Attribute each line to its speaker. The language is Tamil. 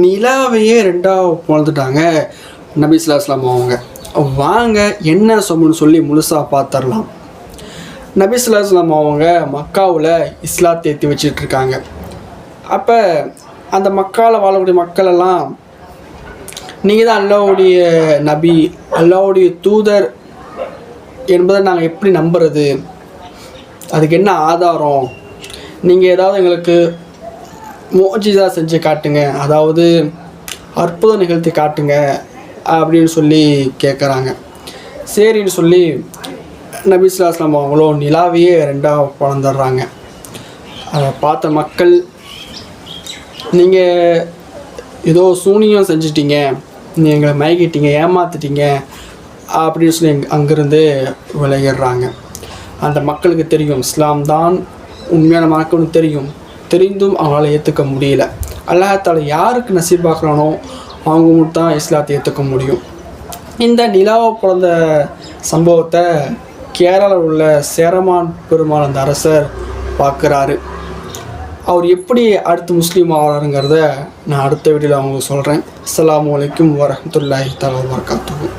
Speaker 1: நிலாவையே ரெண்டாக பிளந்துட்டாங்க நபி ஸல்லல்லாஹு அலைஹி வஸல்லம் அவங்க. வாங்க என்ன சொம்னு சொல்லி முழுசாக பார்த்துடலாம். நபி ஸல்லல்லாஹு அலைஹி வஸல்லம் அவங்க மக்காவில் இஸ்லாத்தை ஏற்றி வச்சிட்ருக்காங்க. அப்போ அந்த மக்காவில் வாழக்கூடிய மக்களெல்லாம், நீங்கள் தான் அல்லாஹ்வுடைய நபி, அல்லாஹ்வுடைய தூதர் என்பதை நாங்கள் எப்படி நம்புறது, அதுக்கு என்ன ஆதாரம், நீங்கள் ஏதாவது எங்களுக்கு முஅ்ஜிஸா செஞ்சு காட்டுங்க, அதாவது அற்புதம் நிகழ்த்தி காட்டுங்க அப்படின்னு சொல்லி கேட்குறாங்க. சரின்னு சொல்லி நபி ஸல்லல்லாஹு அலைஹி வஸல்லம் அவங்களும் நிலாவையே ரெண்டாக பிளந்துடுறாங்க. அதை பார்த்த மக்கள், நீங்கள் ஏதோ சூனியம் செஞ்சிட்டீங்க, நீங்கள் எங்களை மயக்கிட்டீங்க, ஏமாற்றிட்டீங்க அப்படின்னு சொல்லி அங்கேருந்து விலகிடுறாங்க. அந்த மக்களுக்கு தெரியும் இஸ்லாம் தான் உண்மையான மார்க்கம்னு தெரிந்தும் அவங்களால ஏற்றுக்க முடியல. அல்லாஹ் தஆலா யாருக்கு நசீபாக்குறானோ அவங்க மட்டும் தான் இஸ்லாத்தை ஏற்றுக்க முடியும். இந்த நிலாவை பிறந்த சம்பவத்தை கேரளாவில் உள்ள சேரமான் பெருமாள் அந்த அரசர் பார்க்குறாரு. அவர் எப்படி அடுத்து முஸ்லீம் ஆகிறாருங்கிறத நான் அடுத்த வீடியோவில் அவங்களுக்கு சொல்கிறேன். அஸ்ஸலாமு அலைக்கும் வரஹ்மத்துல்லாஹி தஆலா வபரகாத்துஹு.